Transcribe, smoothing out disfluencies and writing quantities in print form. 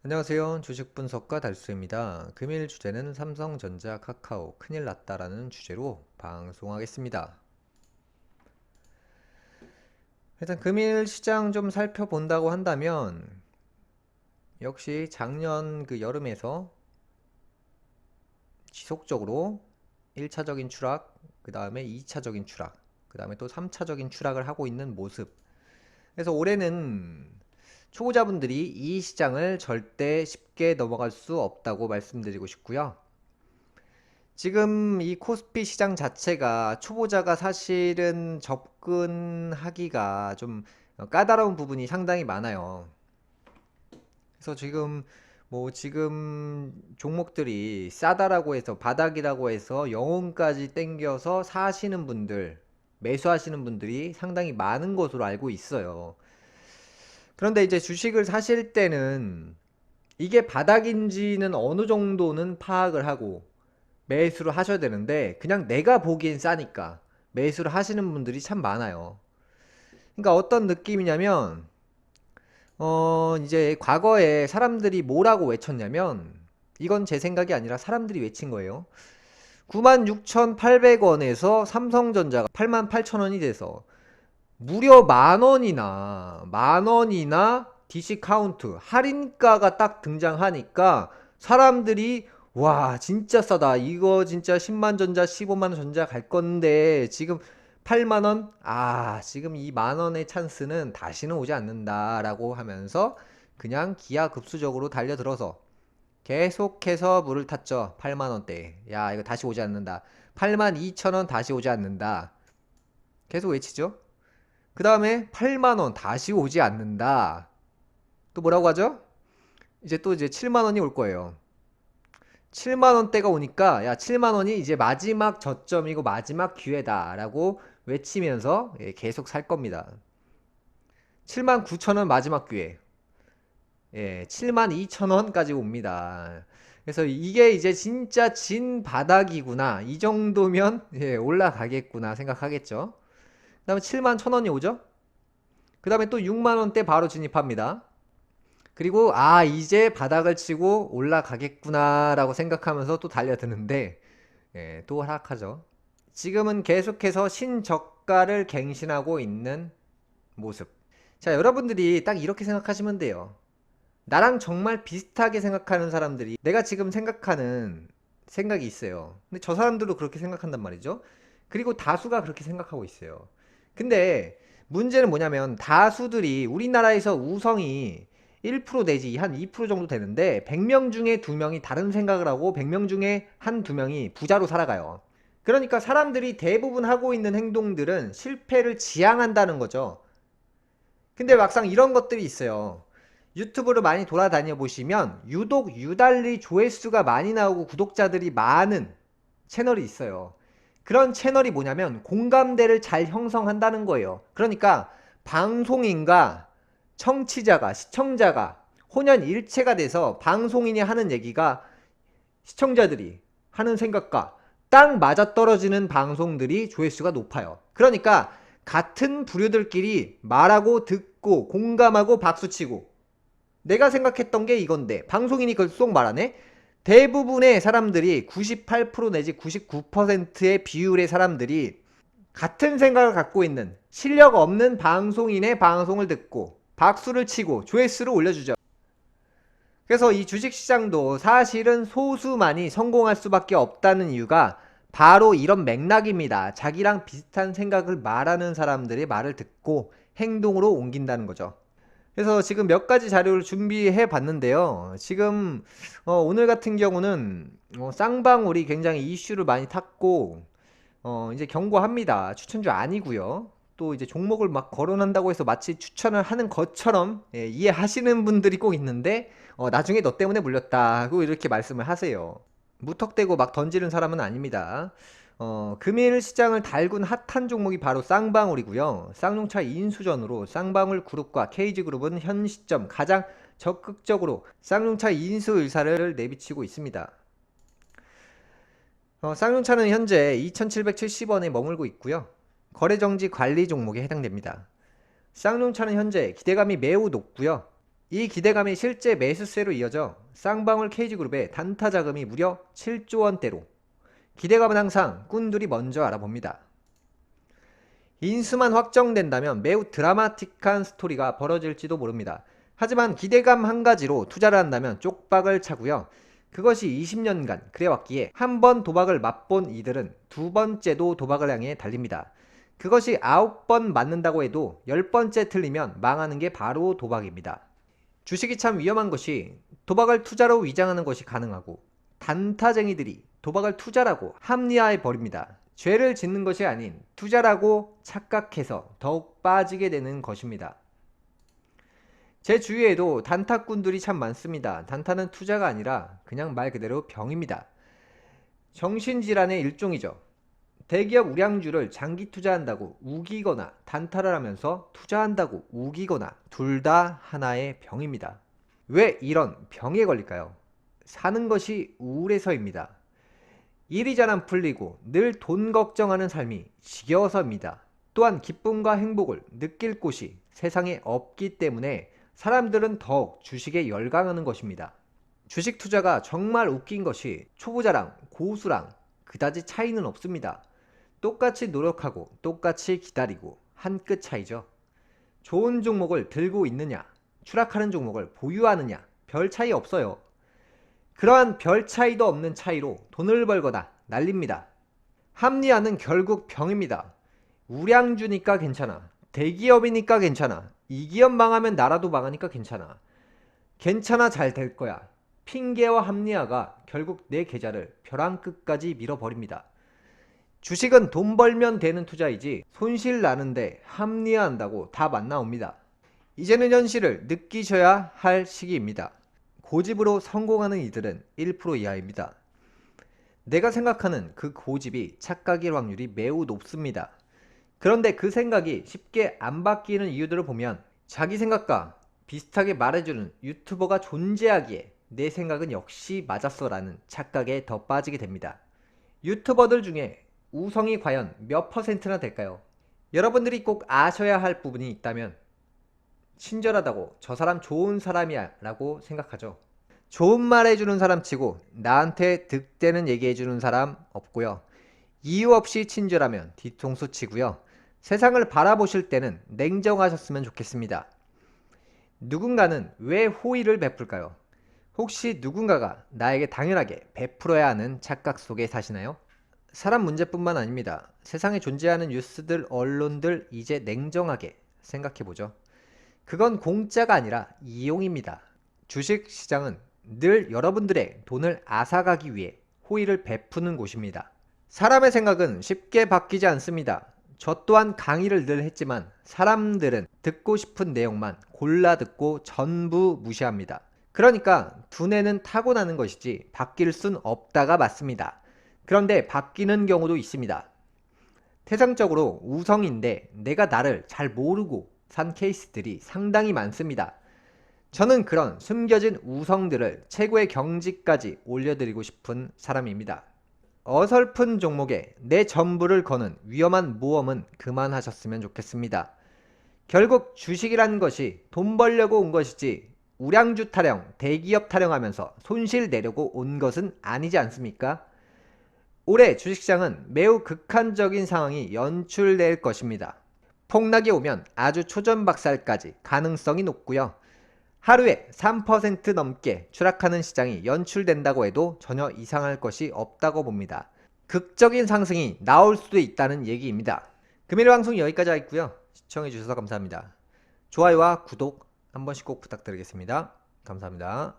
안녕하세요. 주식분석가 달수입니다. 금일 주제는 삼성전자, 카카오 큰일 났다라는 주제로 방송하겠습니다. 일단 금일 시장 좀 살펴본다고 한다면 역시 작년 그 여름에서 지속적으로 1차적인 추락, 그 다음에 2차적인 추락, 그 다음에 또 3차적인 추락을 하고 있는 모습. 그래서 올해는 초보자분들이 이 시장을 절대 쉽게 넘어갈 수 없다고 말씀드리고 싶고요. 지금 이 코스피 시장 자체가 초보자가 사실은 접근하기가 좀 까다로운 부분이 상당히 많아요. 그래서 지금 종목들이 싸다라고 해서 바닥이라고 해서 영혼까지 땡겨서 사시는 분들, 매수하시는 분들이 상당히 많은 것으로 알고 있어요. 그런데 이제 주식을 사실 때는 이게 바닥인지는 어느 정도는 파악을 하고 매수를 하셔야 되는데 그냥 내가 보기엔 싸니까 매수를 하시는 분들이 참 많아요. 그러니까 어떤 느낌이냐면 이제 과거에 사람들이 뭐라고 외쳤냐면 이건 제 생각이 아니라 사람들이 외친 거예요. 96,800원에서 삼성전자가 88,000원이 돼서 무려 만 원이나 DC 카운트 할인가가 딱 등장하니까 사람들이 와 진짜 싸다 이거 진짜 10만 전자 15만 전자 갈 건데 지금 8만 원? 아 지금 이 만원의 찬스는 다시는 오지 않는다 라고 하면서 그냥 기하급수적으로 달려들어서 계속해서 물을 탔죠. 8만 원대 야 이거 다시 오지 않는다. 8만 2천 원 다시 오지 않는다. 계속 외치죠. 그 다음에 8만원 다시 오지 않는다. 또 뭐라고 하죠? 이제 7만원이 올 거예요. 7만원대가 오니까 야 7만원이 이제 마지막 저점이고 마지막 기회다 라고 외치면서 계속 살 겁니다. 7만 9천원 마지막 기회. 7만 2천원까지 옵니다. 그래서 이게 이제 진짜 진 바닥이구나. 이 정도면 올라가겠구나 생각하겠죠. 그 다음에 7만 1천원이 오죠. 그 다음에 또 6만원대 바로 진입합니다. 그리고 이제 바닥을 치고 올라가겠구나 라고 생각하면서 또 달려드는데 또 하락하죠. 지금은 계속해서 신저가를 갱신하고 있는 모습. 자, 여러분들이 딱 이렇게 생각하시면 돼요. 나랑 정말 비슷하게 생각하는 사람들이 내가 지금 생각하는 생각이 있어요. 근데 저 사람들도 그렇게 생각한단 말이죠. 그리고 다수가 그렇게 생각하고 있어요. 근데 문제는 뭐냐면 다수들이 우리나라에서 우성이 1% 내지 한 2% 정도 되는데 100명 중에 2명이 다른 생각을 하고 100명 중에 한 2명이 부자로 살아가요. 그러니까 사람들이 대부분 하고 있는 행동들은 실패를 지향한다는 거죠. 근데 막상 이런 것들이 있어요. 유튜브를 많이 돌아다녀 보시면 유독 유달리 조회수가 많이 나오고 구독자들이 많은 채널이 있어요. 그런 채널이 뭐냐면 공감대를 잘 형성한다는 거예요. 그러니까 방송인과 청취자가, 시청자가 혼연일체가 돼서 방송인이 하는 얘기가 시청자들이 하는 생각과 딱 맞아떨어지는 방송들이 조회수가 높아요. 그러니까 같은 부류들끼리 말하고 듣고 공감하고 박수치고 내가 생각했던 게 이건데 방송인이 그걸 쏙 말하네. 대부분의 사람들이 98% 내지 99%의 비율의 사람들이 같은 생각을 갖고 있는 실력 없는 방송인의 방송을 듣고 박수를 치고 조회수를 올려주죠. 그래서 이 주식시장도 사실은 소수만이 성공할 수밖에 없다는 이유가 바로 이런 맥락입니다. 자기랑 비슷한 생각을 말하는 사람들의 말을 듣고 행동으로 옮긴다는 거죠. 그래서 지금 몇 가지 자료를 준비해 봤는데요. 지금 오늘 같은 경우는 쌍방울이 굉장히 이슈를 많이 탔고 이제 경고합니다. 추천주 아니고요. 또 이제 종목을 막 거론한다고 해서 마치 추천을 하는 것처럼 이해하시는 분들이 꼭 있는데 나중에 너 때문에 물렸다고 이렇게 말씀을 하세요. 무턱대고 막 던지는 사람은 아닙니다. 금일 시장을 달군 핫한 종목이 바로 쌍방울이고요. 쌍용차 인수전으로 쌍방울 그룹과 KG그룹은 현 시점 가장 적극적으로 쌍용차 인수 의사를 내비치고 있습니다. 쌍용차는 현재 2,770원에 머물고 있고요. 거래정지 관리 종목에 해당됩니다. 쌍용차는 현재 기대감이 매우 높고요. 이 기대감이 실제 매수세로 이어져 쌍방울 KG그룹의 단타 자금이 무려 7조 원대로. 기대감은 항상 꾼들이 먼저 알아봅니다. 인수만 확정된다면 매우 드라마틱한 스토리가 벌어질지도 모릅니다. 하지만 기대감 한 가지로 투자를 한다면 쪽박을 차고요. 그것이 20년간 그래왔기에 한 번 도박을 맛본 이들은 두 번째도 도박을 향해 달립니다. 그것이 9번 맞는다고 해도 10번째 틀리면 망하는 게 바로 도박입니다. 주식이 참 위험한 것이 도박을 투자로 위장하는 것이 가능하고 단타쟁이들이 도박을 투자라고 합리화해 버립니다. 죄를 짓는 것이 아닌 투자라고 착각해서 더욱 빠지게 되는 것입니다. 제 주위에도 단타꾼들이 참 많습니다. 단타는 투자가 아니라 그냥 말 그대로 병입니다. 정신질환의 일종이죠. 대기업 우량주를 장기 투자한다고 우기거나 단타를 하면서 투자한다고 우기거나 둘 다 하나의 병입니다. 왜 이런 병에 걸릴까요? 사는 것이 우울해서입니다. 일이 잘 안 풀리고 늘 돈 걱정하는 삶이 지겨워서입니다. 또한 기쁨과 행복을 느낄 곳이 세상에 없기 때문에 사람들은 더욱 주식에 열광하는 것입니다. 주식 투자가 정말 웃긴 것이 초보자랑 고수랑 그다지 차이는 없습니다. 똑같이 노력하고 똑같이 기다리고 한 끗 차이죠. 좋은 종목을 들고 있느냐, 추락하는 종목을 보유하느냐 별 차이 없어요. 그러한 별 차이도 없는 차이로 돈을 벌거나 날립니다. 합리화는 결국 병입니다. 우량주니까 괜찮아. 대기업이니까 괜찮아. 이 기업 망하면 나라도 망하니까 괜찮아. 괜찮아 잘 될 거야. 핑계와 합리화가 결국 내 계좌를 벼랑 끝까지 밀어버립니다. 주식은 돈 벌면 되는 투자이지 손실 나는데 합리화한다고 답 안 나옵니다. 이제는 현실을 느끼셔야 할 시기입니다. 고집으로 성공하는 이들은 1% 이하입니다. 내가 생각하는 그 고집이 착각일 확률이 매우 높습니다. 그런데 그 생각이 쉽게 안 바뀌는 이유들을 보면 자기 생각과 비슷하게 말해주는 유튜버가 존재하기에 내 생각은 역시 맞았어 라는 착각에 더 빠지게 됩니다. 유튜버들 중에 우성이 과연 몇 퍼센트나 될까요? 여러분들이 꼭 아셔야 할 부분이 있다면 친절하다고 저 사람 좋은 사람이야 라고 생각하죠. 좋은 말 해주는 사람 치고 나한테 득되는 얘기 해주는 사람 없고요. 이유 없이 친절하면 뒤통수 치고요. 세상을 바라보실 때는 냉정하셨으면 좋겠습니다. 누군가는 왜 호의를 베풀까요? 혹시 누군가가 나에게 당연하게 베풀어야 하는 착각 속에 사시나요? 사람 문제뿐만 아닙니다. 세상에 존재하는 뉴스들, 언론들 이제 냉정하게 생각해보죠. 그건 공짜가 아니라 이용입니다. 주식 시장은 늘 여러분들의 돈을 앗아가기 위해 호의를 베푸는 곳입니다. 사람의 생각은 쉽게 바뀌지 않습니다. 저 또한 강의를 늘 했지만 사람들은 듣고 싶은 내용만 골라 듣고 전부 무시합니다. 그러니까 두뇌는 타고나는 것이지 바뀔 순 없다가 맞습니다. 그런데 바뀌는 경우도 있습니다. 태생적으로 우성인데 내가 나를 잘 모르고 산 케이스들이 상당히 많습니다. 저는 그런 숨겨진 우성들을 최고의 경지까지 올려드리고 싶은 사람입니다. 어설픈 종목에 내 전부를 거는 위험한 모험은 그만하셨으면 좋겠습니다. 결국 주식이란 것이 돈 벌려고 온 것이지 우량주 타령, 대기업 타령하면서 손실 내려고 온 것은 아니지 않습니까? 올해 주식시장은 매우 극한적인 상황이 연출될 것입니다. 폭락이 오면 아주 초전박살까지 가능성이 높고요. 하루에 3% 넘게 추락하는 시장이 연출된다고 해도 전혀 이상할 것이 없다고 봅니다. 극적인 상승이 나올 수도 있다는 얘기입니다. 금요일 방송 여기까지 하겠고요. 시청해주셔서 감사합니다. 좋아요와 구독 한 번씩 꼭 부탁드리겠습니다. 감사합니다.